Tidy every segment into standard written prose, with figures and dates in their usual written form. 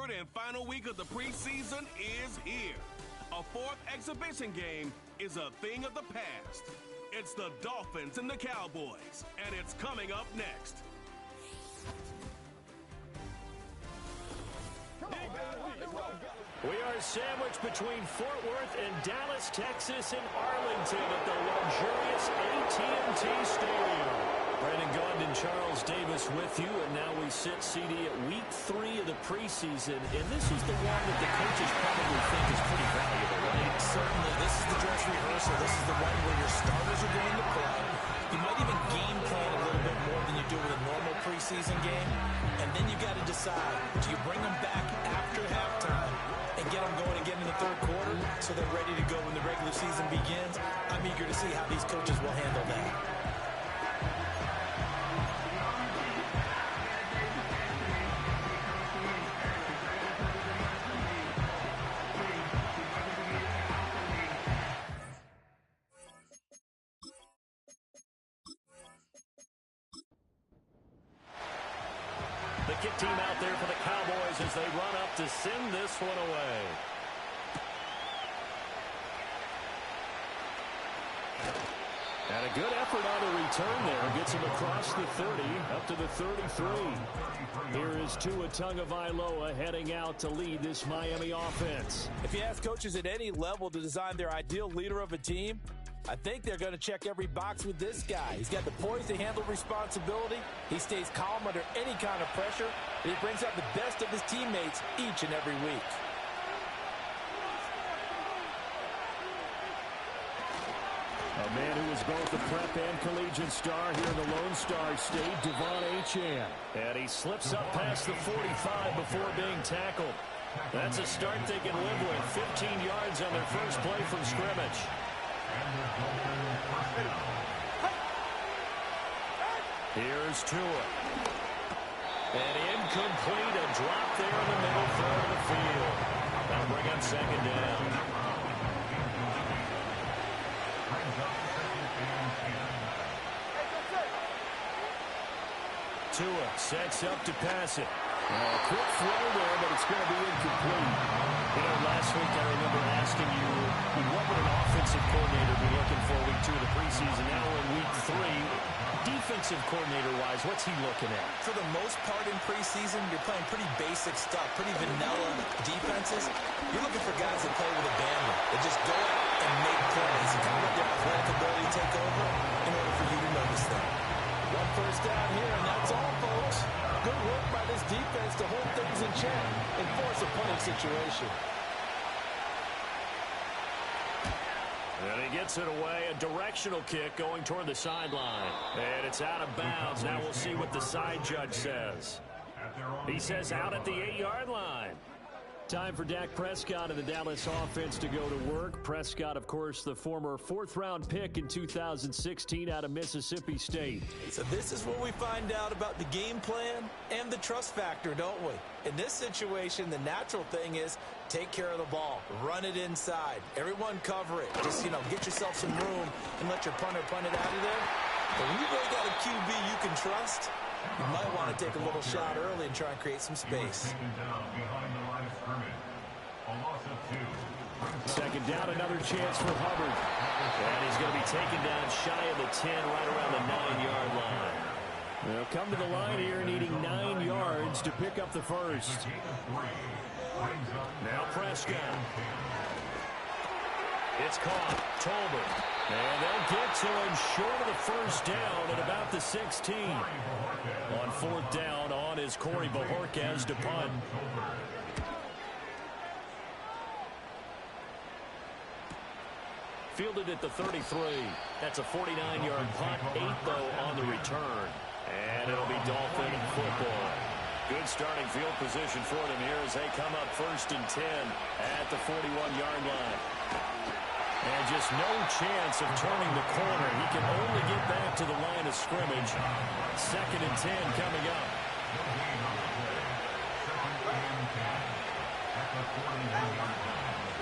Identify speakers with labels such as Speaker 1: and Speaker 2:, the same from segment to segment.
Speaker 1: third and final week of the preseason is here. A fourth exhibition game is a thing of the past. It's the Dolphins and the Cowboys, and it's coming up next.
Speaker 2: We are sandwiched between Fort Worth and Dallas, Texas, and Arlington at the luxurious AT&T Stadium. Brandon Gaudin and Charles Davis with you, and now we sit CD at week 3 of the preseason, and this is the one that the coaches probably think is pretty valuable, right?
Speaker 3: Certainly, this is the dress rehearsal. This is the one where your starters are going to play. You might even game plan a little bit more than you do with a normal preseason game, and then you got to decide, do you bring them back after halftime and get them going again in the third quarter so they're ready to go when the regular season begins? I'm eager to see how these coaches will handle that.
Speaker 2: The kick team out there for the Cowboys as they run up to send this one away. And a good effort on the return there. Gets him across the 30, up to the 33. Here is Tua Tagovailoa heading out to lead this Miami offense.
Speaker 3: If you ask coaches at any level to design their ideal leader of a team, I think they're going to check every box with this guy. He's got the poise to handle responsibility. He stays calm under any kind of pressure. And he brings out the best of his teammates each and every week.
Speaker 2: A man who is both a prep and collegiate star here in the Lone Star State, Devon Achane. And he slips up past the 45 before being tackled. That's a start they can live with. 15 yards on their first play from scrimmage. Here's Tua. And incomplete, a drop there in the middle third of the field. That'll bring up second down. Tua sets up to pass it. Quick throw there, but it's going to be incomplete. You know, last week I remember asking you, what would an offensive coordinator be looking for week 2 of the preseason? Now we're in week 3. Defensive coordinator-wise, what's he looking at?
Speaker 3: For the most part in preseason, you're playing pretty basic stuff, pretty vanilla defenses. You're looking for guys that play with abandon, that just go out and make plays and kind of let their athletic ability take over in order for you to notice them. One first down here, and that's all, folks. Good work by this defense to hold things in check and force a punting situation.
Speaker 2: And he gets it away, a directional kick going toward the sideline. And it's out of bounds. Now we'll see what the side judge says. He says out at the 8-yard line. Time for Dak Prescott and the Dallas offense to go to work. Prescott, of course, the former 4th-round pick in 2016 out of Mississippi State.
Speaker 3: So this is where we find out about the game plan and the trust factor, don't we? In this situation, the natural thing is take care of the ball. Run it inside. Everyone cover it. Just, get yourself some room and let your punter punt it out of there. But when you really got a QB you can trust, you might want to take a little shot early and try and create some space.
Speaker 2: Second down, another chance for Hubbard. And he's going to be taken down shy of the 10, right around the 9-yard line. They'll come to the line here needing 9 yards to pick up the first. Now Prescott. It's caught. Tolbert. And they'll get to him short of the first down at about the 16. On 4th down, on is Corey Bajorquez to punt. Fielded at the 33. That's a 49-yard punt. 8, though, on the return. And it'll be Dolphin football. Good starting field position for them here as they come up 1st and 10 at the 41-yard line. And just no chance of turning the corner. He can only get back to the line of scrimmage. 2nd and 10 coming up.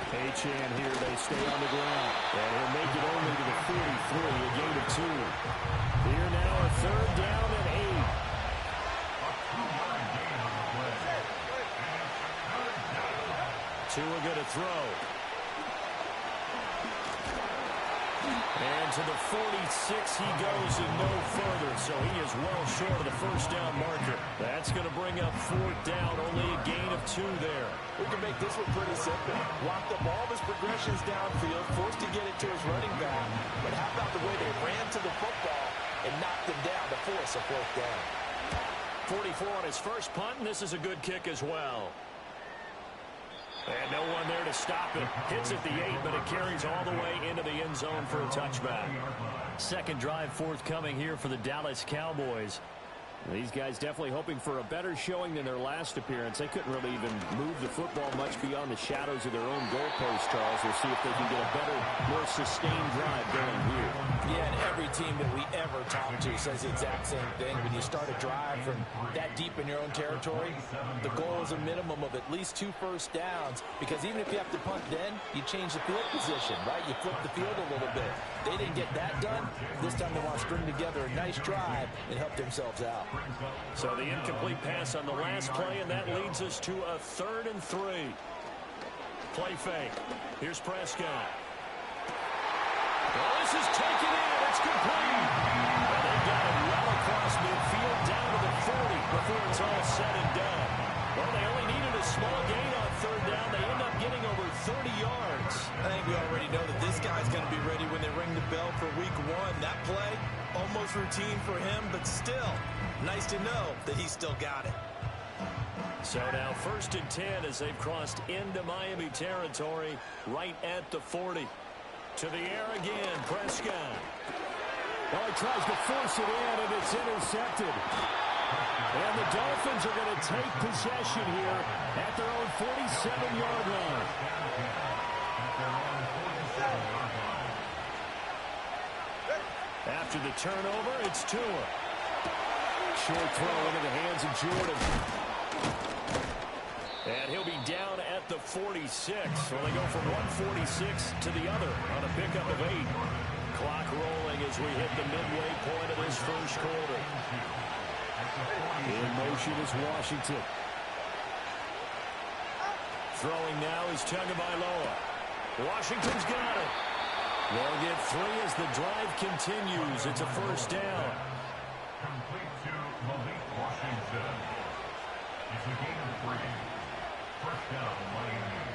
Speaker 2: Achane here, they stay on the ground. And he'll make it only to the 43, a gain of 2. Here now, a 3rd down and 8. Tua going to throw. And to the 46 he goes and no further, so he is well short of the first down marker. That's going to bring up fourth down, only a gain of 2 there.
Speaker 3: We can make this one pretty simple. Locked up all of his progressions downfield, forced to get it to his running back. But how about the way they ran to the football and knocked him down to force a fourth down?
Speaker 2: 44 on his first punt, and this is a good kick as well. And no one there to stop it. Hits at the 8, but it carries all the way into the end zone for a touchback. Second drive forthcoming here for the Dallas Cowboys. These guys definitely hoping for a better showing than their last appearance. They couldn't really even move the football much beyond the shadows of their own goalpost, Charles. We'll see if they can get a better, more sustained drive going here.
Speaker 3: Yeah, and every team that we ever talk to says the exact same thing. When you start a drive from that deep in your own territory, the goal is a minimum of at least 2 first downs, because even if you have to punt then, you change the field position, right? You flip the field a little bit. They didn't get that done. This time they want to string together a nice drive and help themselves out.
Speaker 2: So the incomplete pass on the last play, and that leads us to a 3rd and 3. Play fake. Here's Prescott. Well, this is taken in. It's complete. And they got it well across midfield down to the 40 before it's all said and done. Well, they only needed a small gain on 3rd down. They end up getting over 30 yards.
Speaker 3: I think we already know that this guy's going to be ready when they ring the bell for week 1. That play, almost routine for him, but still, nice to know that he's still got it.
Speaker 2: So now 1st and 10 as they've crossed into Miami territory right at the 40. To the air again, Prescott.
Speaker 4: Well, he tries to force it in, and it's intercepted. And the Dolphins are going to take possession here at their own 47-yard line.
Speaker 2: After the turnover, it's Tua.
Speaker 4: Short throw into the hands of Jordan.
Speaker 2: And he'll be down at the 46. So they go from 146 to the other on a pickup of 8. Clock rolling as we hit the midway point of this first quarter.
Speaker 4: In motion is Washington.
Speaker 2: Throwing now is Tagovailoa. Washington's got it. They'll get 3 as the drive continues. It's a first down.
Speaker 5: Complete to Malik Washington. It's a gain of 3. First down, Miami.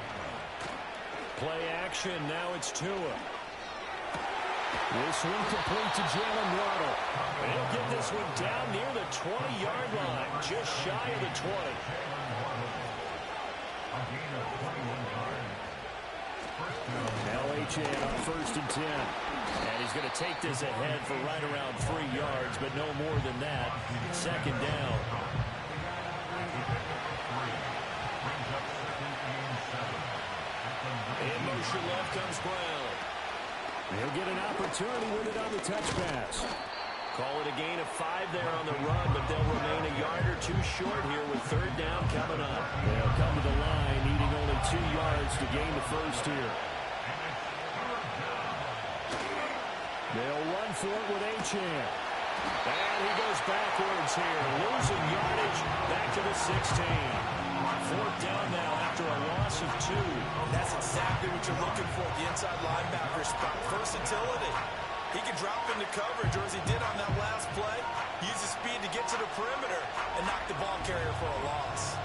Speaker 2: Play action. Now it's Tua.
Speaker 4: This one complete to Jalen Waddle.
Speaker 2: He'll get this one down near the 20-yard line, just shy of the 20.
Speaker 5: A gain of 21 yards. First down.
Speaker 4: LHA on 1st and 10.
Speaker 2: And he's going to take this ahead for right around 3 yards, but no more than that. 2nd down. In motion left comes Brown.
Speaker 4: He'll get an opportunity with it on the touch pass.
Speaker 2: Call it a gain of 5 there on the run, but they'll remain a yard or 2 short here with 3rd down coming up.
Speaker 4: They'll come to the line, needing only 2 yards to gain the first here. They'll run for it with Achane.
Speaker 2: And he goes backwards here, losing yardage back to the 16. 4th down now after a loss of 2.
Speaker 3: That's exactly what you're looking for, the inside linebacker spot. Versatility. He can drop into coverage, or as he did on that last play, use his speed to get to the perimeter and knock the ball carrier for a loss.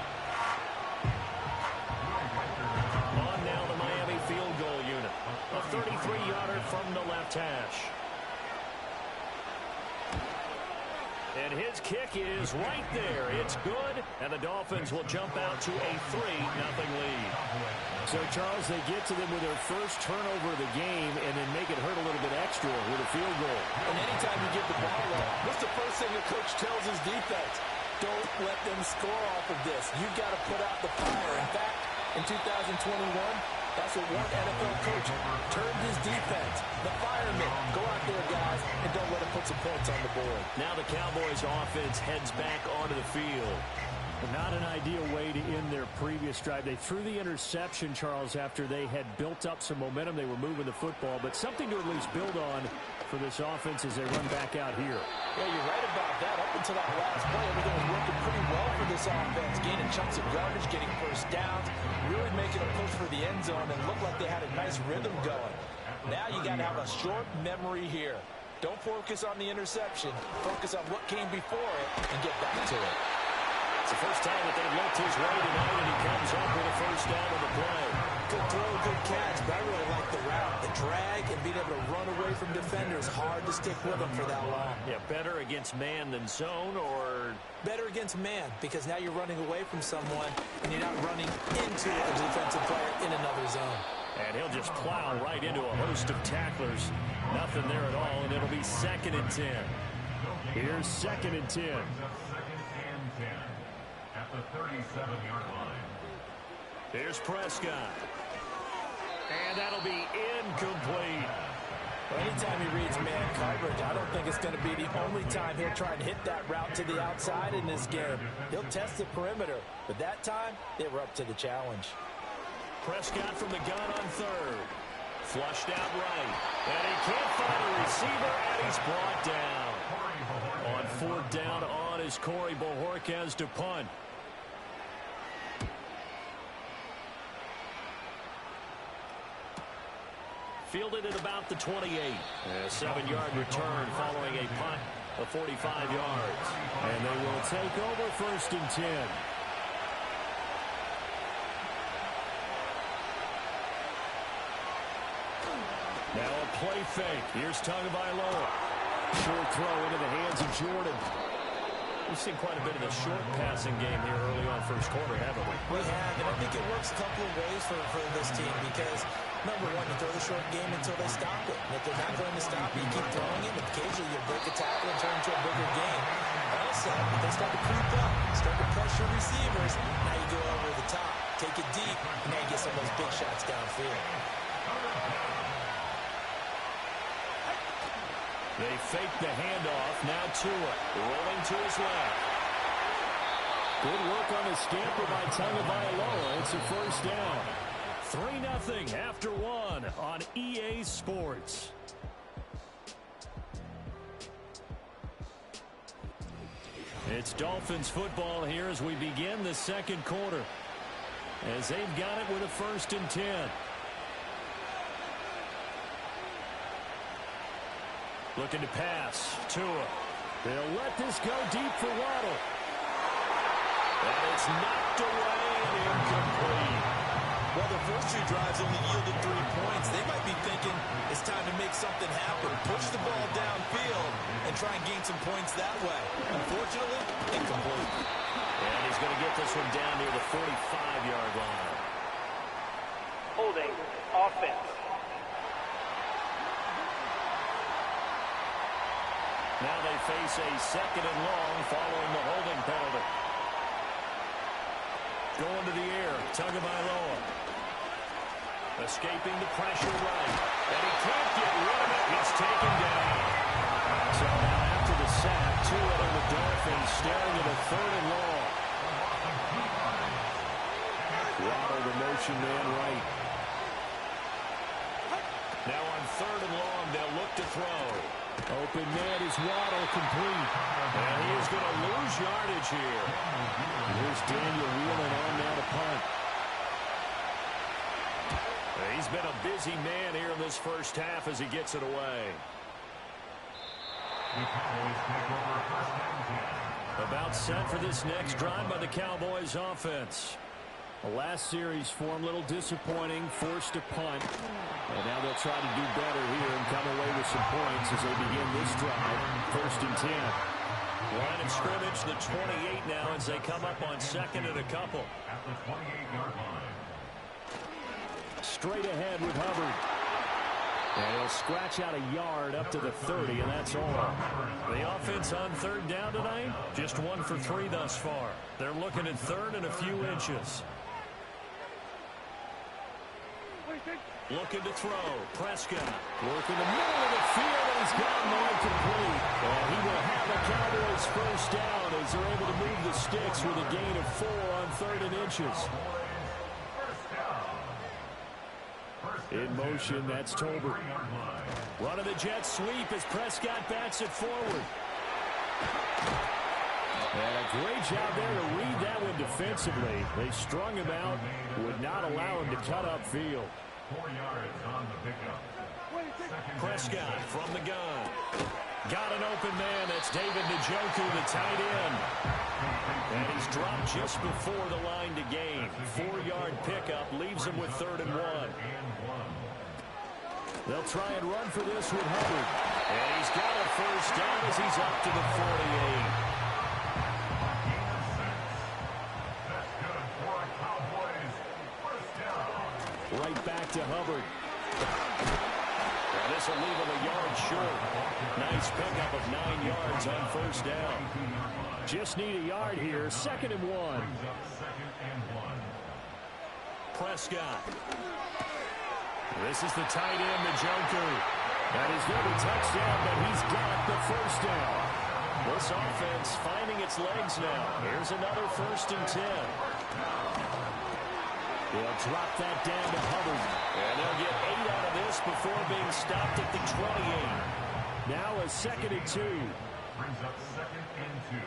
Speaker 2: On now the Miami field goal unit. A 33-yarder from the left hash. And his kick is right there. It's good, and the Dolphins will jump out to a 3-0 lead.
Speaker 4: So, Charles, they get to them with their first turnover of the game and then make it hurt a little bit extra with a field goal.
Speaker 3: And anytime you give the ball away, what's the first thing the coach tells his defense? Don't let them score off of this. You've got to put out the fire. In fact, in 2021, that's what one NFL coach turned his defense. The firemen. Go out there, guys, and don't let them put some points on the board.
Speaker 2: Now the Cowboys offense heads back onto the field.
Speaker 4: Not an ideal way to end their previous drive. They threw the interception, Charles, after they had built up some momentum. They were moving the football, but something to at least build on for this offense as they run back out here.
Speaker 3: Yeah, you're right about that. Up until that last play, everything was working pretty well for this offense. Gaining chunks of yardage, getting first downs, really making a push for the end zone, and looked like they had a nice rhythm going. Now you got to have a short memory here. Don't focus on the interception. Focus on what came before it and get back to it.
Speaker 2: It's the first time that they've looked his way tonight, and he comes up with a first down on the play.
Speaker 3: Good throw, good catch, but I really like the route. The drag and being able to run away from defenders. Hard to stick with them for that long.
Speaker 2: Yeah, better against man than zone, or...
Speaker 3: Better against man, because now you're running away from someone, and you're not running into a defensive player in another zone.
Speaker 2: And he'll just plow right into a host of tacklers. Nothing there at all, and it'll be 2nd and 10.
Speaker 4: Here's 2nd and 10.
Speaker 5: At the 37-yard line.
Speaker 2: Here's Prescott. And that'll be incomplete.
Speaker 3: Well, anytime he reads man coverage, I don't think it's going to be the only time he'll try and hit that route to the outside in this game. He'll test the perimeter, but that time, they were up to the challenge.
Speaker 2: Prescott from the gun on 3rd. Flushed out right. And he can't find a receiver, and he's brought down. On 4th down on is Corey Bojorquez to punt. Fielded at about the 28. A 7-yard return following a punt of 45 yards.
Speaker 4: And they will take over 1st and 10. Now a play fake. Here's Tagovailoa. Short throw into the hands of Jordan.
Speaker 2: We've seen quite a bit of the short passing game here early on first quarter, haven't we?
Speaker 3: We have, and I think it works a couple of ways for this team because, number one, you throw the short game until they stop it. And if they're not going to stop it, you keep throwing it, and occasionally you break a tackle and turn into a bigger game. Also, if they start to creep up, start to pressure receivers, now you go over the top, take it deep, and now you get some of those big shots downfield.
Speaker 2: They fake the handoff. Now Tua rolling to his left.
Speaker 4: Good work on the scamper by Tagovailoa. It's a first down. 3-0 after 1 on EA Sports. It's Dolphins football here as we begin the 2nd quarter. As they've got it with a 1st and 10. Looking to pass. Tua. They'll let this go deep for Waddle.
Speaker 2: And it's knocked away and incomplete.
Speaker 3: Well, the first 2 drives only yielded 3 points. They might be thinking it's time to make something happen. Push the ball downfield and try and gain some points that way. Unfortunately, incomplete.
Speaker 2: And he's going to get this one down near the 45-yard line.
Speaker 6: Holding offense.
Speaker 2: Now they face a 2nd and long following the holding penalty. Going to the air, Tagovailoa. Escaping the pressure right. And he can't get rid of it. He's taken down. So now after the sack, Tua and the Dolphins staring at a 3rd and long.
Speaker 4: Waddle, the motion man right.
Speaker 2: Now on 3rd and long, they'll look to throw.
Speaker 4: Open man is Waddle, complete.
Speaker 2: And he is going to lose yardage here.
Speaker 4: Here's Daniel Wheelan on now to punt.
Speaker 2: He's been a busy man here in this first half as he gets it away.
Speaker 5: The Cowboys take over 1st and 10.
Speaker 4: About set for this next drive by the Cowboys offense. The last series for him, a little disappointing, forced to punt. And now they'll try to do better here and come away with some points as they begin this drive. 1st and 10.
Speaker 2: Line of scrimmage, the 28 now as they come up on 2nd and a couple.
Speaker 5: At the 28-yard line.
Speaker 4: Straight ahead with Hubbard. And he'll scratch out a yard up to the 30, and that's all.
Speaker 2: The offense on 3rd down tonight, just 1 for 3 thus far. They're looking at 3rd and a few inches. Looking to throw. Prescott.
Speaker 4: Working the middle of the field, and he's got more complete. And he will have a Cowboys first down down as they're able to move the sticks with a gain of 4 on 3rd and inches. In motion, that's Tolbert. Running the jet sweep as Prescott bats it forward. And a great job there to read that one defensively. They strung him out, would not allow him to cut upfield.
Speaker 5: 4 yards on the pickup.
Speaker 2: Prescott from the gun. Got an open man. That's David Njoku, the tight end. And he's dropped just before the line to gain. 4-yard pickup leaves him with 3rd and 1.
Speaker 4: They'll try and run for this with Hubbard.
Speaker 2: And he's got a first down as he's up to the 48.
Speaker 4: Right back to Hubbard.
Speaker 2: Well, this will leave him a yard short. Nice pickup of 9 yards on first down.
Speaker 4: Just need a yard here. 2nd and 1.
Speaker 2: Prescott. This is the tight end, Njoku.
Speaker 4: That is never touchdown, but he's got the first down.
Speaker 2: This offense finding its legs now. Here's another 1st and 10.
Speaker 4: They'll drop that down to Hubbard.
Speaker 2: And they'll get 8 out of this before being stopped at the 28.
Speaker 4: Now a 2nd and 2.
Speaker 5: Brings up 2nd and 2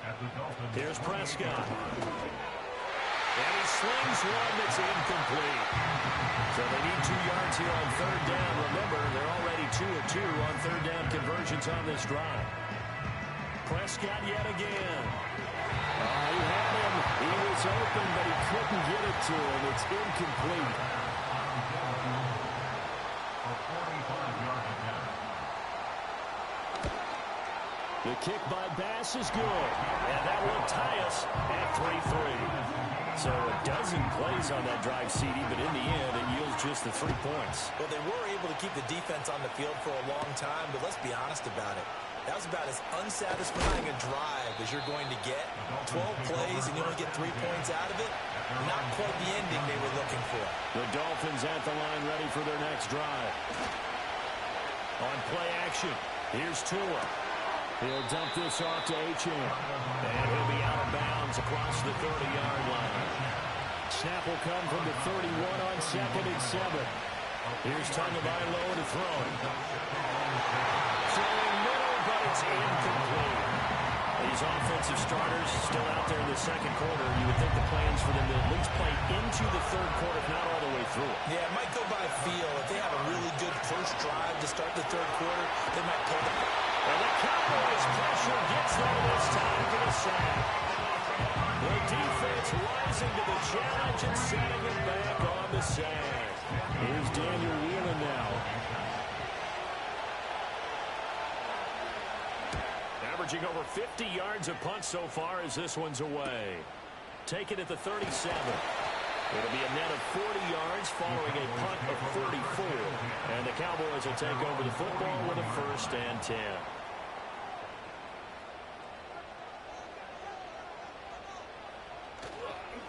Speaker 5: at the Dolphins.
Speaker 2: Here's Prescott. And he slings one that's incomplete. So they need 2 yards here on 3rd down. Remember, they're already 2 of 2 on 3rd down conversions on this drive. Prescott yet again.
Speaker 4: He had him. He was open, but he couldn't get it to him. It's incomplete. The kick by Bass is good.
Speaker 2: And that will tie us at 3-3. So a dozen plays on that drive, CD, but in the end, it yields just the 3 points.
Speaker 3: Well, they were able to keep the defense on the field for a long time, but let's be honest about it. That was about as unsatisfying a drive as you're going to get. 12 plays and you only get 3 points out of it. Not quite the ending they were looking for.
Speaker 4: The Dolphins at the line ready for their next drive.
Speaker 2: On play action, here's Tua.
Speaker 4: He'll dump this off to Achane.
Speaker 2: And he'll be out of bounds across the 30-yard line.
Speaker 4: Snap will come from the 31 on 2nd and 7.
Speaker 2: Here's Tagovailoa to throw. Throwing middle, but it's incomplete. These offensive starters still out there in the 2nd quarter. You would think the plans for them to at least play into the 3rd quarter, if not all the way through.
Speaker 3: Yeah, it might go by feel. If they have a really good first drive to start the 3rd quarter, they might pull it.
Speaker 2: And the Cowboys pressure gets there this time for the sack. The defense rising to the challenge and setting it back on the sack.
Speaker 4: Here's Daniel Whelan now.
Speaker 2: Averaging over 50 yards a punt so far as this one's away. Take it at the 37. It'll be a net of 40 yards following a punt of 34. And the Cowboys will take over the football with a 1st and 10.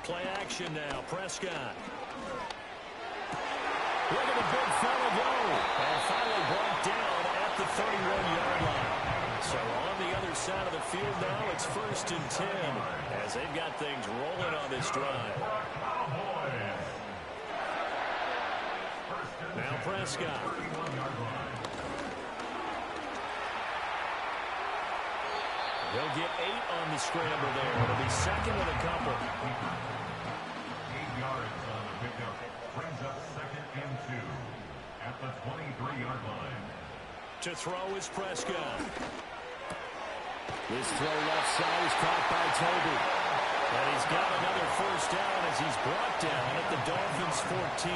Speaker 2: Play action now. Prescott.
Speaker 4: Look at the big fella go.
Speaker 2: And finally brought down at the 31-yard line. So on the other side of the field now, it's 1st and 10 as they've got things rolling on this drive. Now Prescott. They'll get 8 on the scramble there. It'll be 2nd and a couple.
Speaker 5: 8 yards on the pickup. Brings up 2nd and 2 at the 23-yard line.
Speaker 2: To throw is Prescott.
Speaker 4: This throw left side is caught by Tolbert.
Speaker 2: And he's got another 1st down as he's brought down at the Dolphins' 14.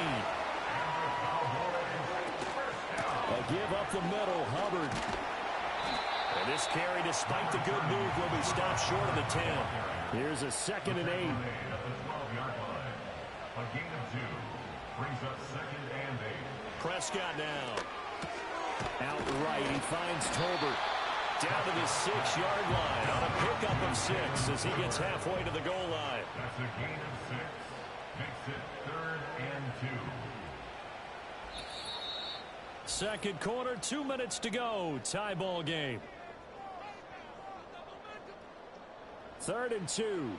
Speaker 4: A give up the middle, Hubbard.
Speaker 2: And this carry, despite the good move, will be stopped short of the 10.
Speaker 4: Here's a 2nd and 8.
Speaker 5: At the 12-yard line. A gain of 2. Brings up 2nd and 8.
Speaker 2: Prescott now.
Speaker 4: Outright, he finds Tolbert.
Speaker 2: Down to the 6-yard line on a pickup of 6 as he gets halfway to the goal line.
Speaker 5: That's a gain of 6. Makes it 3rd and 2.
Speaker 4: 2nd quarter, 2 minutes to go. Tie ball game. 3rd and 2.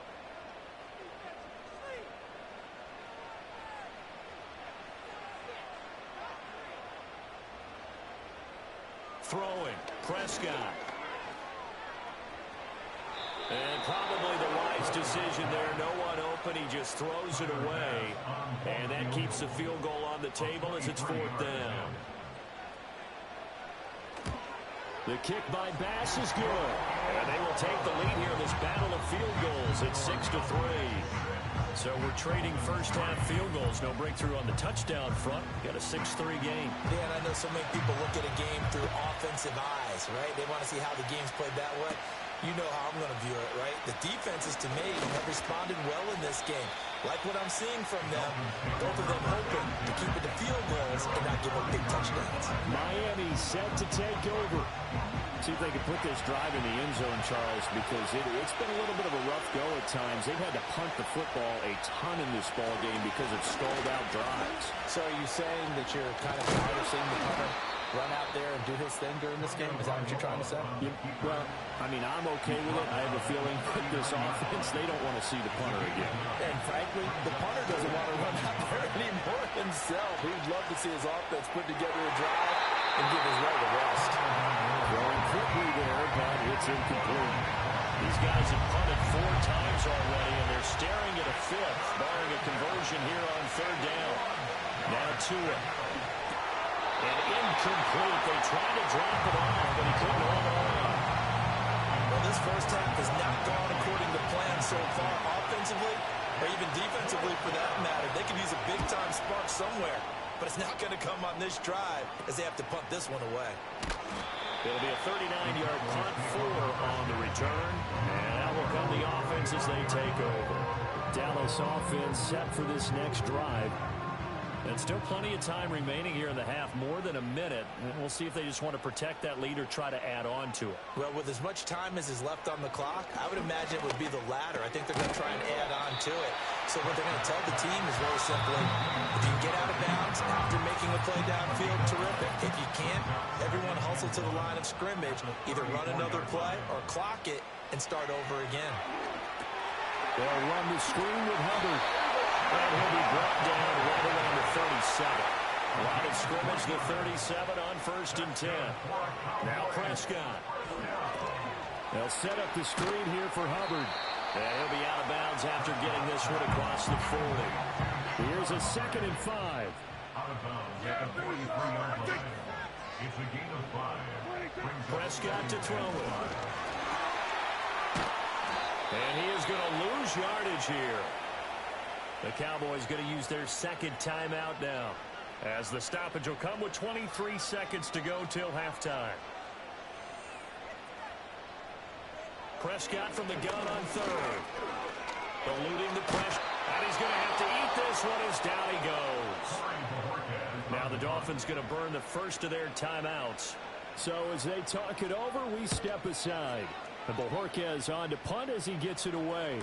Speaker 2: Throwing, Prescott. And probably the wise decision there. No one open. He just throws it away. And that keeps the field goal on the table as it's 4th down.
Speaker 4: The kick by Bass is good.
Speaker 2: And they will take the lead here in this battle of field goals. It's 6-3. So we're trading first-half field goals. No breakthrough on the touchdown front. Got a 6-3 game.
Speaker 3: Yeah, and I know so many people look at a game through offensive eyes, right? They want to see how the game's played that way. You know how I'm going to view it, right? The defenses, to me, have responded well in this game. Like what I'm seeing from them, both of them hoping to keep it to field goals and not give up big touchdowns.
Speaker 4: Miami set to take over. See if they can put this drive in the end zone, Charles, because it's been a little bit of a rough go at times. They've had to punt the football a ton in this ball game because of stalled-out drives.
Speaker 7: So are you saying that you're kind of tired of seeing the punter run out there and do his thing during this game? Is that what you're trying to say?
Speaker 4: Yeah, well, I mean, I'm okay with it. I have a feeling that this offense, they don't want to see the punter again.
Speaker 7: And frankly, the punter doesn't want to run out there anymore himself. He'd love to see his offense put together a drive and give his leg a rest.
Speaker 4: Throwing quickly there, but it's incomplete.
Speaker 2: These guys have punted 4 times already, and they're staring at a 5th, barring a conversion here on 3rd down. Now Tua. And incomplete. They tried to drop it off, but he couldn't hold on.
Speaker 3: Well, this first half has not gone according to plan so far, offensively or even defensively for that matter. They could use a big-time spark somewhere, but it's not going to come on this drive as they have to punt this one away.
Speaker 2: It'll be a 39-yard punt, 4 on the return, and that will come the offense as they take over.
Speaker 4: Dallas offense set for this next drive.
Speaker 2: And still plenty of time remaining here in the half, more than a minute. And we'll see if they just want to protect that lead or try to add on to it.
Speaker 3: Well, with as much time as is left on the clock, I would imagine it would be the latter. I think they're going to try and add on to it. So what they're going to tell the team is very simply, if you can get out of bounds after making a play downfield, terrific. If you can't, everyone hustle to the line of scrimmage, either run another play or clock it and start over again.
Speaker 4: They'll run the screen with Hubbard.
Speaker 2: And he'll be brought down right around the 37. Line of scrimmage, the 37 on 1st and 10. Now Prescott.
Speaker 4: They'll set up the screen here for Hubbard.
Speaker 2: And he'll be out of bounds after getting this one across the 40.
Speaker 4: Here's a 2nd and 5.
Speaker 5: Out of bounds at the 43-yard line. It's a gain of 5.
Speaker 2: Prescott to throw it. And he is going to lose yardage here. The Cowboys going to use their 2nd timeout now, as the stoppage will come with 23 seconds to go till halftime. Prescott from the gun on 3rd. Eluding the pressure. And he's going to have to eat this one as down he goes. Now the Dolphins going to burn the first of their timeouts.
Speaker 4: So as they talk it over, we step aside. And Bojorquez on to punt as he gets it away.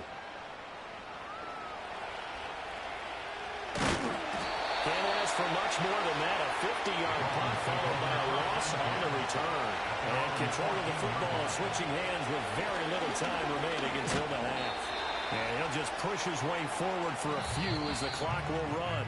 Speaker 2: Can't ask for much more than that. A 50-yard punt followed by a loss on the return. And control of the football switching hands with very little time remaining until the half. And he'll just push his way forward for a few as the clock will run.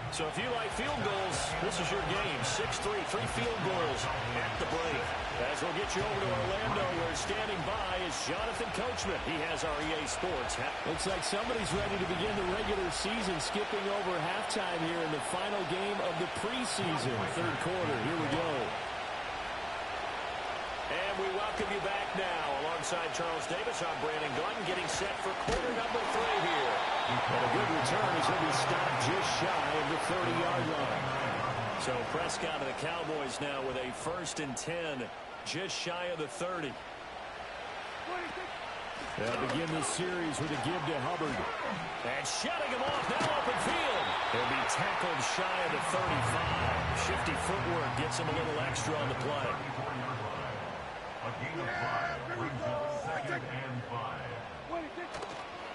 Speaker 2: So if you like field goals, this is your game. 6-3, 3 field goals at the break. As we'll get you over to Orlando, where standing by is Jonathan Coachman. He has our EA Sports.
Speaker 4: Looks like somebody's ready to begin the regular season, skipping over halftime here in the final game of the preseason. 3rd quarter, here we go.
Speaker 2: And we welcome you back now. Alongside Charles Davis, I'm Brandon Gordon, getting set for quarter number 3 here.
Speaker 4: And a good return is going to be stopped just shy of the 30-yard line.
Speaker 2: So Prescott of the Cowboys now with a 1st and 10, just shy of the 30.
Speaker 4: They'll begin this series with a give to Hubbard.
Speaker 2: And shutting him off, now open field. He'll be tackled shy of the 35. Shifty footwork gets him a little extra on the play.
Speaker 5: A gain of 5 brings up 2nd and 5.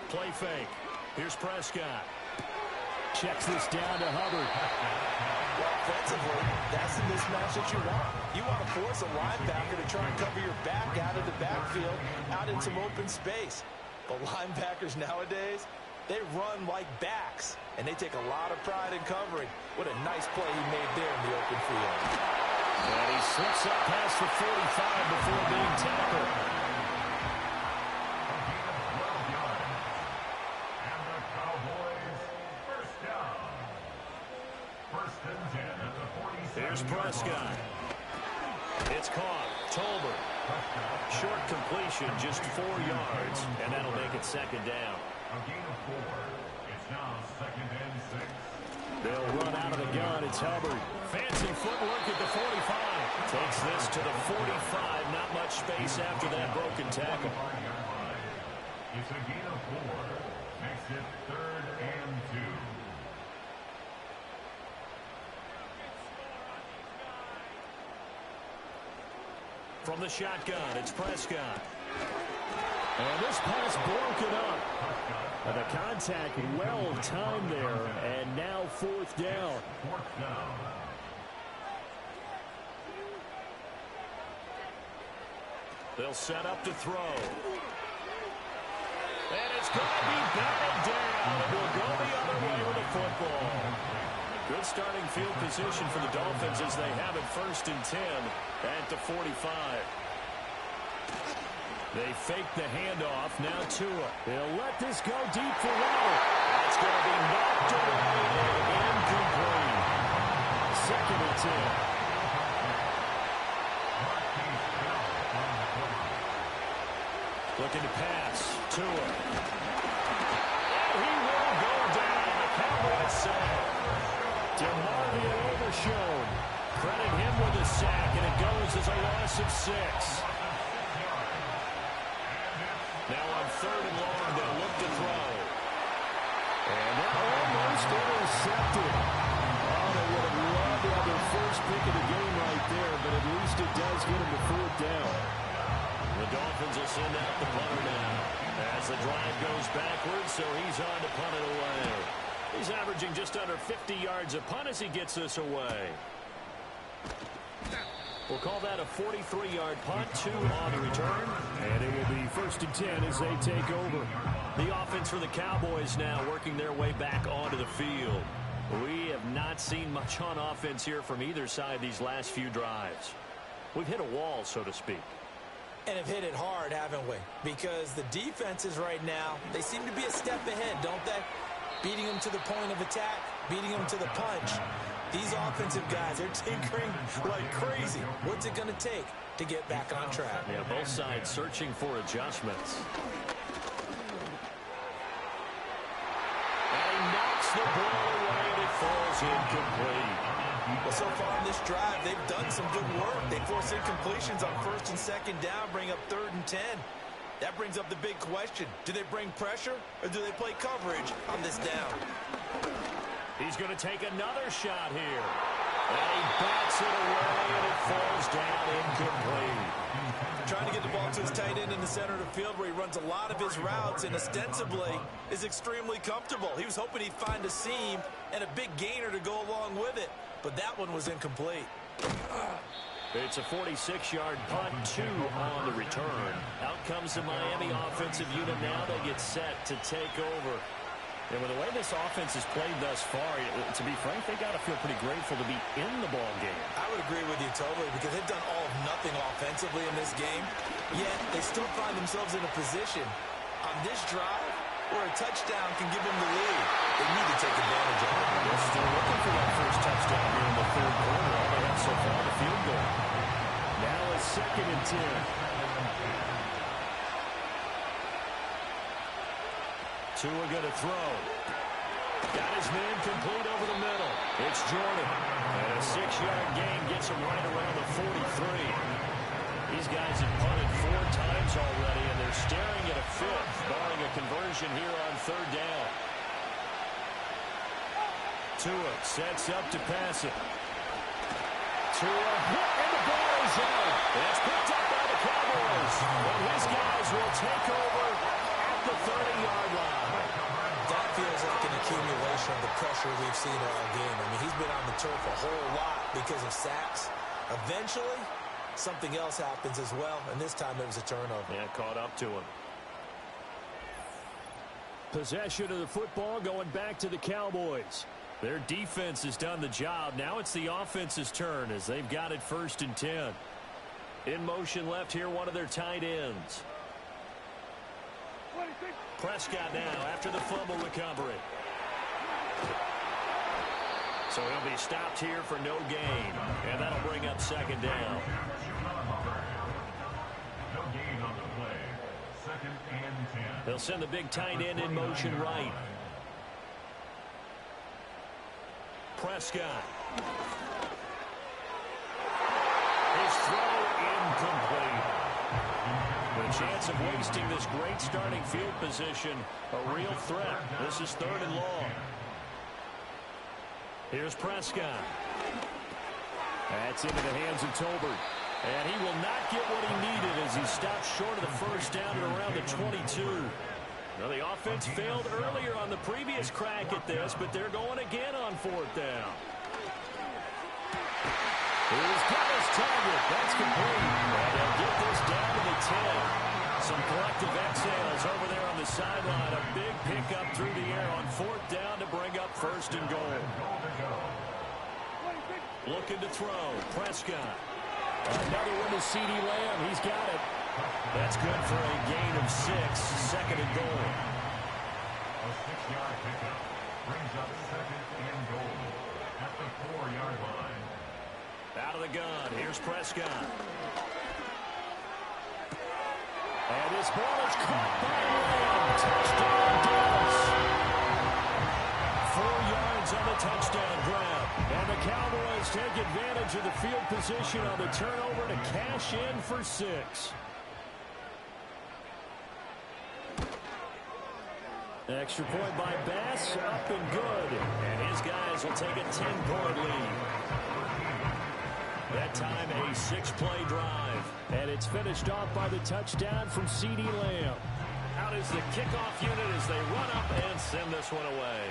Speaker 2: Play fake. Here's Prescott.
Speaker 4: Checks this down to Hubbard.
Speaker 3: Well, offensively, that's the mismatch that you want. You want to force a linebacker to try and cover your back out of the backfield, out in some open space. But linebackers nowadays, they run like backs, and they take a lot of pride in covering. What a nice play he made there in the open field.
Speaker 2: And he slips up past the 45 before being tackled.
Speaker 5: And the Cowboys first down. First and 10 at the 47.
Speaker 2: Here's Prescott. It's caught. Tolbert. Short completion, just 4 yards, and that'll make it second down.
Speaker 5: A gain of 4. It's now second and 6.
Speaker 2: They'll run out of the gun. It's Hubbard. Fancy footwork at the 45. Takes this to the 45. Not much space after that broken tackle.
Speaker 5: It's a gain of 4. Makes it third and 2.
Speaker 2: From the shotgun, it's Prescott.
Speaker 4: And this pass broken up. And the contact well timed there. And now fourth down.
Speaker 5: Fourth down.
Speaker 2: They'll set up to throw. And it's going to be batted down. It will go the other way with the football. Good starting field position for the Dolphins as they have it first and 10 at the 45. They fake the handoff. Now Tua.
Speaker 4: They'll let this go deep for Waddle.
Speaker 2: That's going to be knocked away and incomplete. Second and 10. Looking to pass. Tua. And he will go down. The Cowboys sack.
Speaker 4: DeMarvin overshown.
Speaker 2: Credit him with a sack, and it goes as a loss of 6. Now on third and long, they'll look to throw.
Speaker 4: And that almost intercepted. Oh, they would have loved to have their first pick of the game right there, but at least it does get them to fourth down.
Speaker 2: The Dolphins will send out the punter now as the drive goes backwards, so he's on to punt it away. He's averaging just under 50 yards a punt as he gets this away. We'll call that a 43-yard punt, 2 on the return.
Speaker 4: And it will be first and 10 as they take over.
Speaker 2: The offense for the Cowboys now working their way back onto the field. We have not seen much on offense here from either side these last few drives. We've hit a wall, so to speak.
Speaker 3: And have hit it hard, haven't we? Because the defenses right now, they seem to be a step ahead, don't they? Beating them to the point of attack, beating them to the punch. These offensive guys, they're tinkering like crazy. What's it going to take to get back on track?
Speaker 2: Yeah, both sides searching for adjustments. And he knocks the ball away and it falls incomplete.
Speaker 3: Well, so far in this drive, they've done some good work. They force incompletions on first and second down, bring up third and 10. That brings up the big question. Do they bring pressure or do they play coverage on this down?
Speaker 2: He's going to take another shot here. And he bats it away and it falls down incomplete.
Speaker 3: Trying to get the ball to his tight end in the center of the field where he runs a lot of his routes and ostensibly is extremely comfortable. He was hoping he'd find a seam and a big gainer to go along with it. But that one was incomplete.
Speaker 2: It's a 46-yard punt, 2 on the return. Out comes the Miami offensive unit now. They get set to take over. And with the way this offense has played thus far, to be frank, they got to feel pretty grateful to be in the ball game.
Speaker 3: I would agree with you totally because they've done all of nothing offensively in this game, yet they still find themselves in a position on this drive where a touchdown can give them the lead. They need to take advantage of it.
Speaker 2: They're still looking for that first touchdown here in the third quarter. All they have so far, the field goal.
Speaker 4: Now it's second and 10.
Speaker 2: Tua going to throw. Got his man complete over the middle. It's Jordan. And a 6-yard gain gets him right around the 43. These guys have punted 4 times already, and they're staring at a 5th, barring a conversion here on third down. Tua sets up to pass it. Tua, and the ball is out. That's picked up by the Cowboys. And his guys will take over at the 30-yard line.
Speaker 3: That feels like an accumulation of the pressure we've seen all game. I mean, he's been on the turf a whole lot because of sacks. Eventually, something else happens as well, and this time it was a turnover.
Speaker 2: Yeah, caught up to him.
Speaker 4: Possession of the football going back to the Cowboys. Their defense has done the job. Now it's the offense's turn as they've got it 1st and 10. In motion left here, one of their tight ends. Prescott now after the fumble recovery. So he'll be stopped here for no gain. And that'll bring up 2nd down.
Speaker 5: No gain on the play. 2nd and 10.
Speaker 4: They'll send the big tight end in motion right. Prescott. His throw incomplete. The chance of wasting this great starting field position, a real threat. This is 3rd and long. Here's Prescott. That's into the hands of Tolbert. And he will not get what he needed as he stopped short of the 1st down at around the 22. Now, the offense failed earlier on the previous crack at this, but they're going again on 4th down. He's got his target. That's complete. And they'll get this down to the 10. Some collective exhales over there on the sideline. A big pickup through the air on 4th down to bring up 1st and goal. Looking to throw. Prescott. Another one to C.D. Lamb. He's got it. That's good for a gain of 6. 2nd and goal.
Speaker 5: A 6-yard pickup brings up 2nd and goal at the 4-yard line.
Speaker 4: Out of the gun. Here's Prescott. And this ball is caught by Lamb. Touchdown, Dallas. 4 yards on the touchdown grab. And the Cowboys take advantage of the field position on the turnover to cash in for 6. Extra point by Bass, up and good. And his guys will take a 10-point lead. That time a 6-play drive. And it's finished off by the touchdown from C.D. Lamb. Out is the kickoff unit as they run up and send this one away.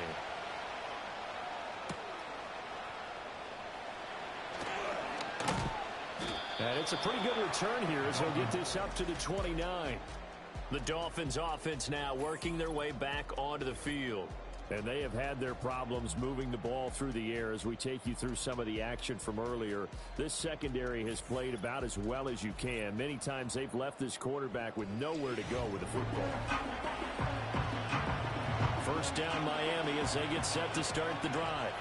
Speaker 4: And it's a pretty good return here as he'll get this up to the 29. The Dolphins offense now working their way back onto the field. And they have had their problems moving the ball through the air as we take you through some of the action from earlier. This secondary has played about as well as you can. Many times they've left this quarterback with nowhere to go with the football. 1st down Miami as they get set to start the drive.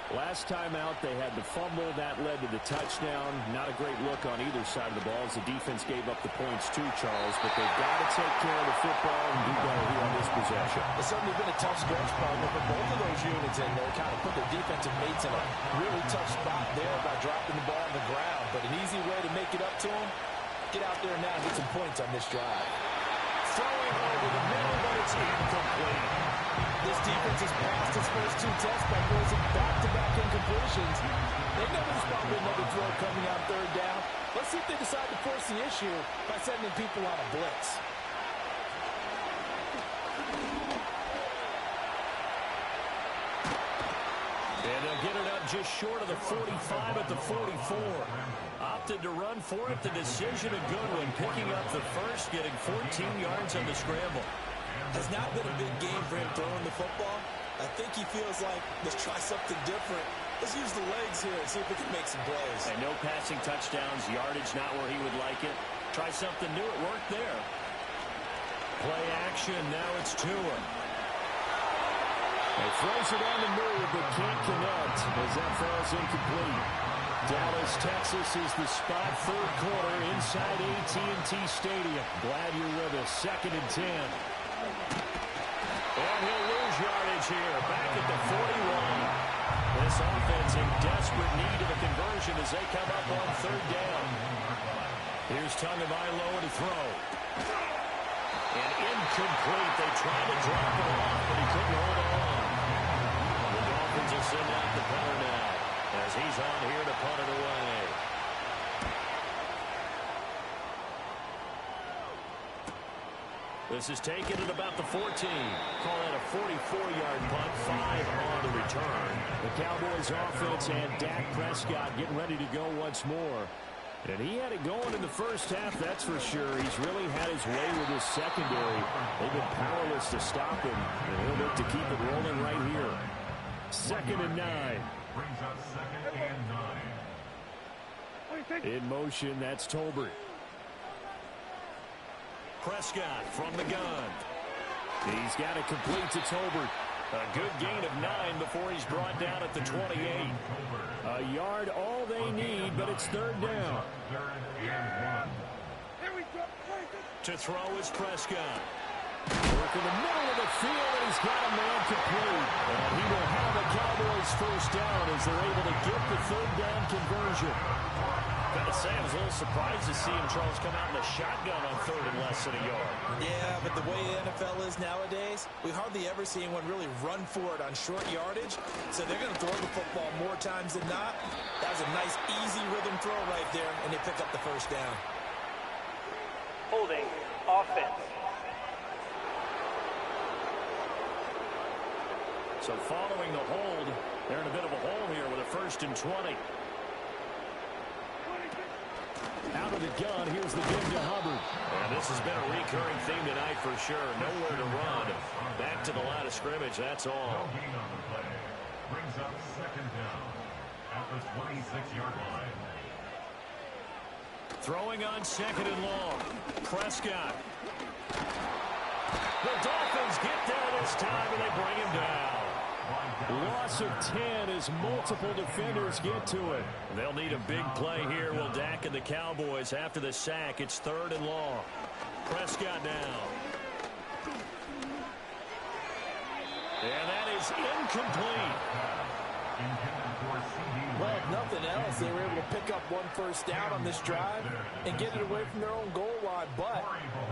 Speaker 4: Last time out, they had the fumble. That led to the touchdown. Not a great look on either side of the ball as the defense gave up the points too, Charles. But they've got to take care of the football and do better here on this possession.
Speaker 7: It's certainly been a tough stretch, partner, for both of those units in there. Kind of put their defensive mates in a really tough spot there by dropping the ball on the ground. But an easy way to make it up to them, get out there now and get some points on this drive.
Speaker 4: Throwing over the middle, but it's incomplete.
Speaker 7: This defense has passed its first 2 tests by forcing back-to-back incompletions. They know there's probably another throw coming on 3rd down. Let's see if they decide to force the issue by sending people on a blitz.
Speaker 4: And they'll get it up just short of the 45 at the 44. Opted to run for it. The decision a good one. Picking up the first, getting 14 yards on the scramble.
Speaker 3: Has not been a big game for him throwing the football. I think he feels like, let's try something different. Let's use the legs here and see if we can make some plays.
Speaker 4: And no passing touchdowns, yardage not where he would like it. Try something new. It worked there. Play action. Now it's Tua. He throws it on the move, but can't connect as that falls incomplete. Dallas, Texas is the spot. 3rd quarter inside AT&T Stadium. Glad you're with us. 2nd and 10. And he'll lose yardage here. Back at the 41. This offense in desperate need of a conversion as they come up on 3rd down. Here's Tagovailoa to throw. And incomplete. They tried to drop it off, but he couldn't hold on. The Dolphins will send out the punter now as he's on here to punt it away. This is taken at about the 14. Call that a 44-yard punt, 5 on the return. The Cowboys offense and Dak Prescott getting ready to go once more. And he had it going in the first half, that's for sure. He's really had his way with his secondary. They've been powerless to stop him, and he'll look to keep it rolling right here. 2nd and 9.
Speaker 5: Brings up 2nd and 9.
Speaker 4: In motion, that's Tolbert.
Speaker 2: Prescott from the gun.
Speaker 4: He's got it complete to Tolbert.
Speaker 2: A good gain of 9 before he's brought down at the 28.
Speaker 4: A yard all they need, but it's 3rd down.
Speaker 5: 3rd and 1.
Speaker 2: To throw is Prescott.
Speaker 4: Work in the middle of the field, and he's got a man complete. And he will have a Cowboys first down as they're able to get the 3rd down conversion.
Speaker 2: Gotta say, I was a little surprised to see him, Charles, come out in the shotgun on 3rd and less than a yard.
Speaker 3: Yeah, but the way the NFL is nowadays, we hardly ever see anyone really run for it on short yardage. So they're going to throw the football more times than not. That was a nice, easy rhythm throw right there, and they pick up the first down.
Speaker 6: Holding. Offense.
Speaker 2: So following the hold, they're in a bit of a hole here with a 1st and 20.
Speaker 4: Out of the gun, here's the give to Hubbard.
Speaker 2: And this has been a recurring theme tonight for sure. Nowhere to run. Back to the line of scrimmage, that's all.
Speaker 5: No gain on the play. Brings up 2nd down at the 26-yard line.
Speaker 2: Throwing on 2nd and long. Prescott. The Dolphins get there this time, and they bring him down.
Speaker 4: Loss of 10 as multiple defenders get to it.
Speaker 2: They'll need a big play here. Will Dak and the Cowboys after the sack. It's 3rd and long. Prescott down. And that is incomplete.
Speaker 7: Well, if nothing else, they were able to pick up 1 first down on this drive and get it away from their own goal line. But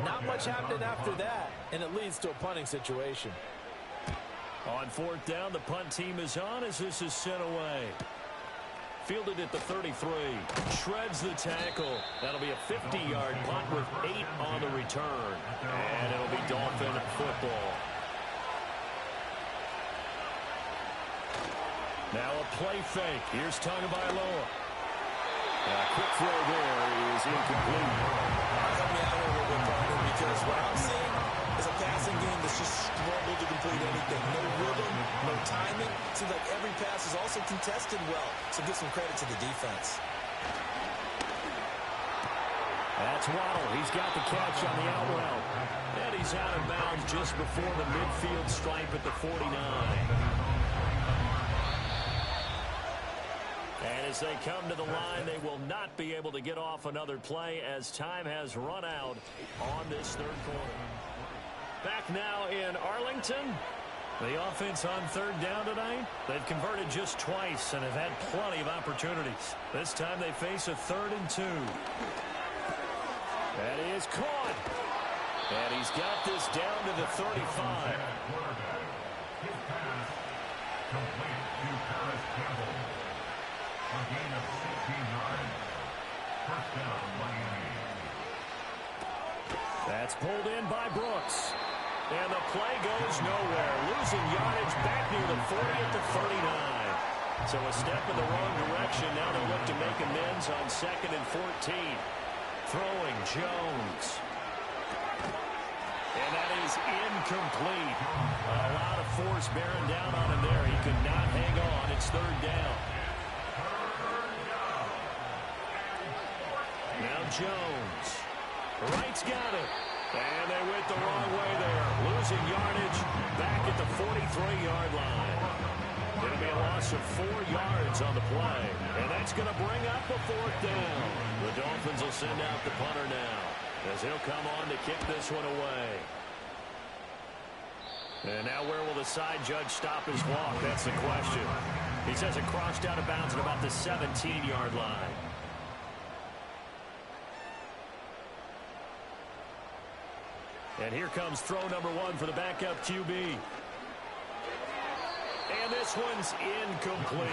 Speaker 7: not much happened after that, and it leads to a punting situation.
Speaker 2: On 4th down, the punt team is on as this is sent away. Fielded at the 33. Shreds the tackle. That'll be a 50-yard punt with 8 on the return. And it'll be Dolphin football. Now a play fake. Here's Tagovailoa.
Speaker 4: A quick throw there is incomplete.
Speaker 3: Help me out here a little bit, partner, because what I'm seeing is a passing game that's just struggled to complete anything. No rhythm, no timing. Seems like every pass is also contested well. So give some credit to the defense.
Speaker 4: That's Waddle. He's got the catch on the out route.
Speaker 2: And he's out of bounds just before the midfield stripe at the 49. And as they come to the line, they will not be able to get off another play as time has run out on this 3rd quarter. Back now in Arlington. The offense on 3rd down tonight. They've converted just twice and have had plenty of opportunities. This time they face a 3rd and 2.
Speaker 4: That is caught.
Speaker 2: And he's got this down to the 35.
Speaker 5: His pass complete to Paris Campbell. A gain of 16 yards. First down, Miami.
Speaker 4: That's pulled in by Brooks.
Speaker 2: And the play goes nowhere. Losing yardage back near the 40 at the 39. So a step in the wrong direction. Now they look to make amends on 2nd and 14. Throwing Jones. And that is incomplete. A lot of force bearing down on him there. He could not hang on. It's 3rd down. Now Jones. Wright's got it. And they went the wrong way there. Losing yardage back at the 43-yard line. It'll be a loss of 4 yards on the play. And that's going to bring up a 4th down. The Dolphins will send out the punter now as he'll come on to kick this one away. And now where will the side judge stop his walk? That's the question. He says it crossed out of bounds at about the 17-yard line. And here comes throw number 1 for the backup QB. And this one's incomplete.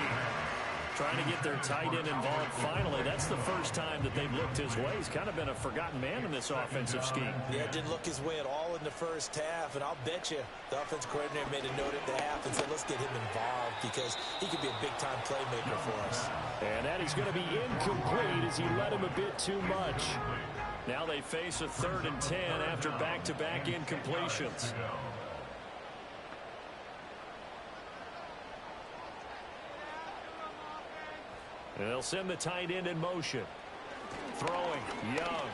Speaker 2: Trying to get their tight end involved finally. That's the first time that they've looked his way. He's kind of been a forgotten man in this offensive scheme.
Speaker 3: Yeah, didn't look his way at all in
Speaker 7: in the first half, and I'll bet you the offense coordinator made a note at the half and said, let's get him involved because he could be a big-time playmaker for us.
Speaker 4: And that is going to be incomplete as he led him a bit too much. Now they face a 3rd and 10 after back-to-back incompletions. And they'll send the tight end in motion. Throwing, Young.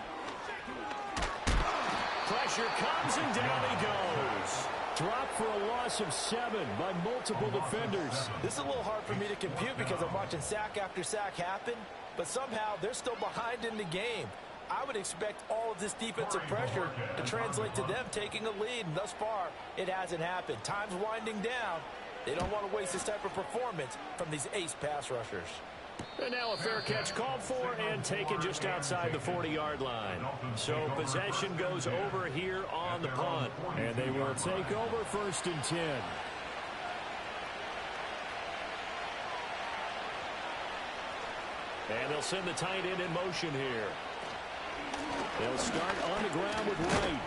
Speaker 4: Pressure comes and down he goes. Dropped for a loss of 7 by multiple defenders.
Speaker 7: This is a little hard for me to compute because I'm watching sack after sack happen, but somehow they're still behind in the game. I would expect all of this defensive pressure to translate to them taking a lead, and thus far, it hasn't happened. Time's winding down. They don't want to waste this type of performance from these ace pass rushers.
Speaker 4: And now a fair catch called for and taken just outside the 40-yard line. So possession goes over here on the punt. And they will take over 1st and 10. And they'll send the tight end in motion here. They'll start on the ground with Wright.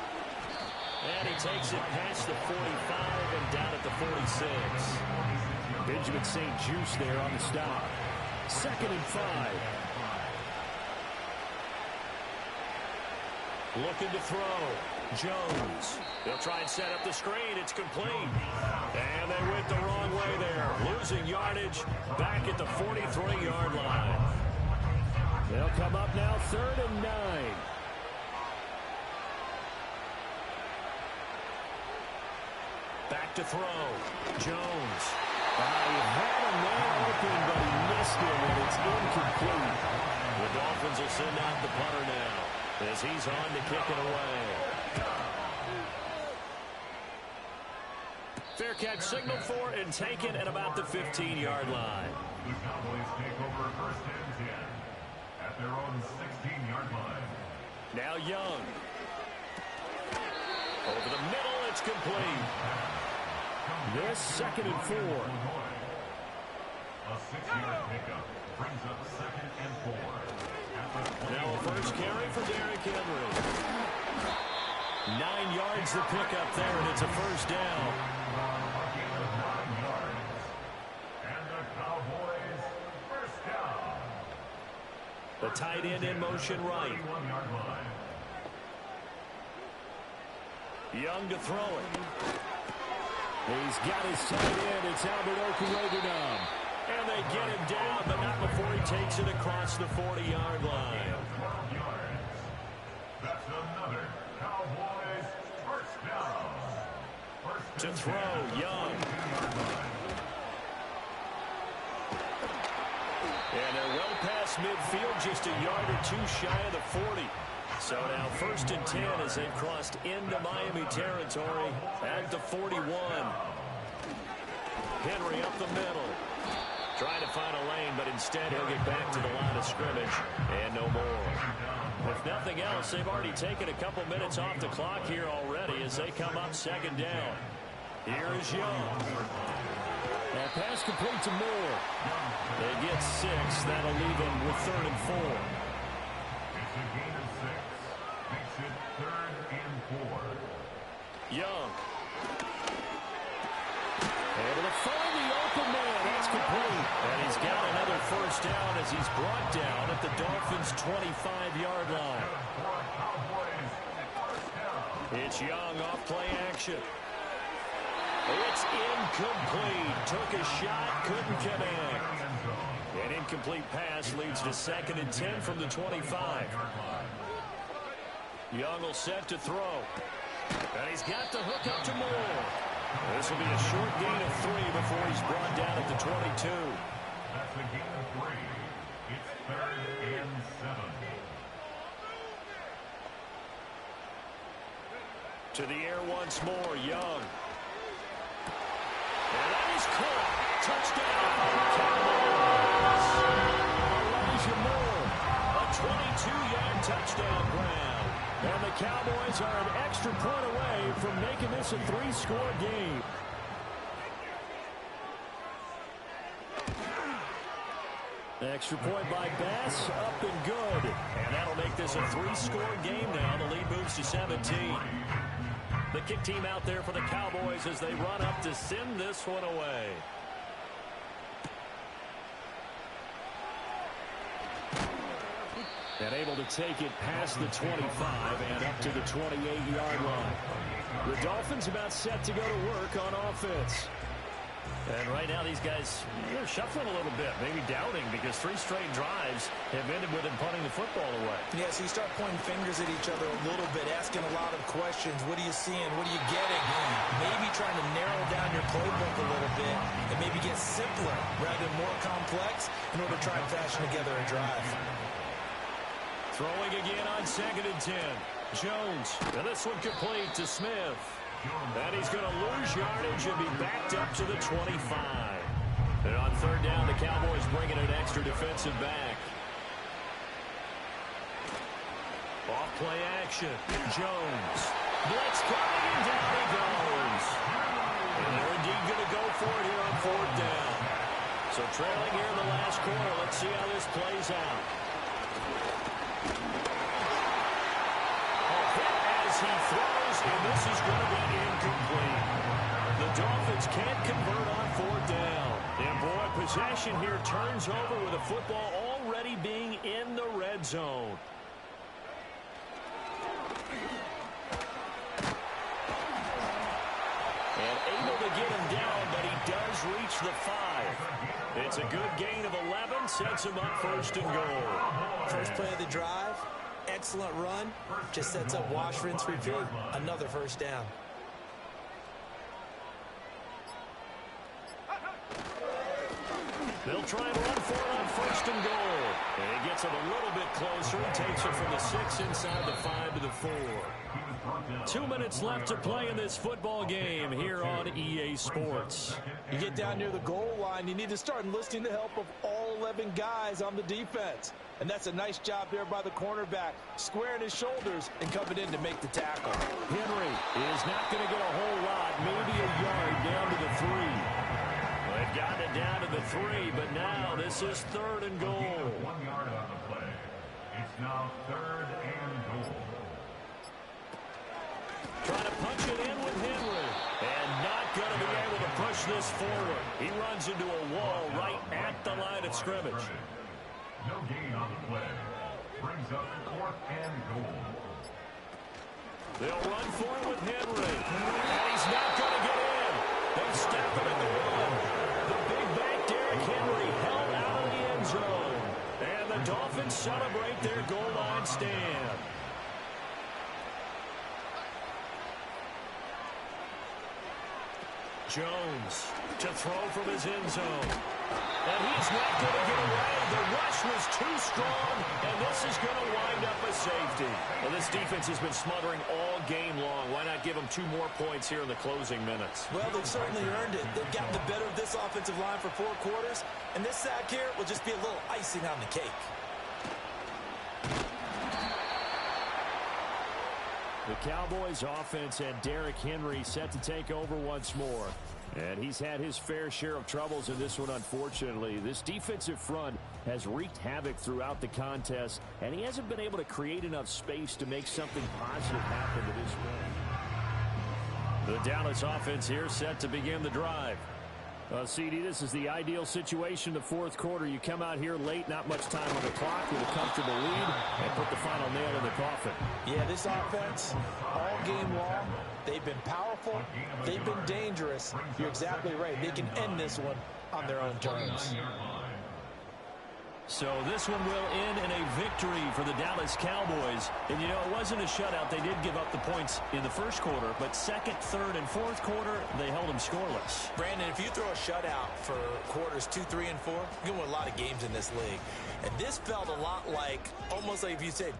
Speaker 4: And he takes it past the 45 and down at the 46. Benjamin St. Juste there on the stop. 2nd and 5. Looking to throw. Jones. They'll try and set up the screen. It's complete. And they went the wrong way there. Losing yardage back at the 43-yard line. They'll come up now 3rd and 9. Back to throw. Jones. He had a man open, but he missed him, and it's incomplete. The Dolphins will send out the punter now as he's on to kick it away. Fair catch signaled for and taken at about the 15-yard line.
Speaker 5: The Cowboys take over 1st and 10 at their own 16-yard line.
Speaker 4: Now Young. Over the middle, it's complete. This 2nd and 4.
Speaker 5: A 6-yard pickup brings up 2nd and 4.
Speaker 4: Now a first carry for Derrick Henry. 9 yards the pickup there, and it's a 1st down.
Speaker 5: And the Cowboys 1st down.
Speaker 4: The tight end in motion right.
Speaker 5: 31-yard line.
Speaker 4: Young to throw it. He's got his tight end. It's Albert Okuregunam. And they get him down, but not before he takes it across the 40-yard line.
Speaker 5: 12 yards. That's another Cowboys 1st down.
Speaker 4: To throw, Young. And they're well past midfield, just a yard or two shy of the 40. So now 1st and 10 as they've crossed into Miami territory at the 41. Henry up the middle. Trying to find a lane, but instead he'll get back to the line of scrimmage and no more. If nothing else, they've already taken a couple minutes off the clock here already as they come up 2nd down. Here is Young. That pass complete to Moore. They get 6. That'll leave them with 3rd and 4.
Speaker 5: It's a gain of 6. Makes it 3rd and 4.
Speaker 4: Young. Able to find the open man. That's complete. And he's got another 1st down as he's brought down at the Dolphins' 25-yard line. It's Young off play action. It's incomplete. Took a shot, couldn't connect. An incomplete pass leads to 2nd and 10 from the 25. Young will set to throw. And he's got the hook up to Moore. This will be a short gain of 3 before he's brought down at the 22.
Speaker 5: That's a gain of 3. It's 3rd and 7.
Speaker 4: To the air once more, Young. And that is caught. Touchdown. Elijah Moore. A 22-yard touchdown grab. And the Cowboys are an extra point away from making this a 3-score game. Extra point by Bass, up and good. And that'll make this a 3-score game now. The lead moves to 17. The kick team out there for the Cowboys as they run up to send this one away. And able to take it past the 25 and up to the 28-yard line. The Dolphins about set to go to work on offense. And right now these guys, they're shuffling a little bit, maybe doubting, because 3 straight drives have ended with them punting the football away.
Speaker 3: Yeah, so you start pointing fingers at each other a little bit, asking a lot of questions. What are you seeing? What are you getting? Maybe trying to narrow down your playbook a little bit and maybe get simpler rather than more complex in order to try and fashion together a drive.
Speaker 4: Throwing again on 2nd and 10. Jones, and this one complete to Smith. And he's going to lose yardage and be backed up to the 25. And on 3rd down, the Cowboys bringing an extra defensive back. Off play action. Jones. Blitz coming, and down he goes. And they're indeed going to go for it here on 4th down. So trailing here in the last quarter. Let's see how this plays out. He throws, and this is going to be incomplete. The Dolphins can't convert on 4th down. And boy, possession here turns over with the football already being in the red zone. And able to get him down, but he does reach the 5. It's a good gain of 11, sets him up 1st and goal.
Speaker 3: First play of the drive. Excellent run. Just sets up wash, rinse, repeat. Another 1st down.
Speaker 4: They'll try and run for it on 1st and goal. And he gets it a little bit closer and takes it from the 6 inside the 5 to the 4. 2 minutes left to play in this football game here on EA Sports.
Speaker 7: You get down near the goal line, you need to start enlisting the help of all 11 guys on the defense. And that's a nice job there by the cornerback, squaring his shoulders and coming in to make the tackle.
Speaker 4: Henry is not going to get a whole lot, maybe a yard down to the 3. They've gotten it down to the 3, but now this is 3rd and goal.
Speaker 5: 1 yard on the play. It's now 3rd and goal.
Speaker 4: Trying to punch it in with Henry. And not going to be able to push this forward. He runs into a wall right at the line of scrimmage.
Speaker 5: No gain on the play. Brings up 4th and goal.
Speaker 4: They'll run for it with Henry. And he's not going to get in. They step him at the run. The big back Derrick Henry held out of the end zone. And the Dolphins celebrate their goal line stand. Jones to throw from his end zone. And he's not going to get away. The rush was too strong, and this is going to wind up a safety. Well, this defense has been smothering all game long. Why not give them 2 more points here in the closing minutes?
Speaker 3: Well, they've certainly earned it. They've gotten the better of this offensive line for 4 quarters, and this sack here will just be a little icing on the cake.
Speaker 4: The Cowboys offense and Derrick Henry set to take over once more. And he's had his fair share of troubles in this one, unfortunately. This defensive front has wreaked havoc throughout the contest, and he hasn't been able to create enough space to make something positive happen to this win. The Dallas offense here set to begin the drive. CD, this is the ideal situation in the 4th quarter. You come out here late, not much time on the clock, with a comfortable lead, and put the final nail in the coffin.
Speaker 7: Yeah, this offense, all game long, they've been powerful, they've been dangerous. You're exactly right. They can end this one on their own terms.
Speaker 4: So this one will end in a victory for the Dallas Cowboys. And, you know, it wasn't a shutout. They did give up the points in the 1st quarter, but 2nd, 3rd, and 4th quarter, they held them scoreless.
Speaker 3: Brandon, if you throw a shutout for quarters 2, 3, and 4, you're going to win a lot of games in this league. And this felt a lot like, almost like if you said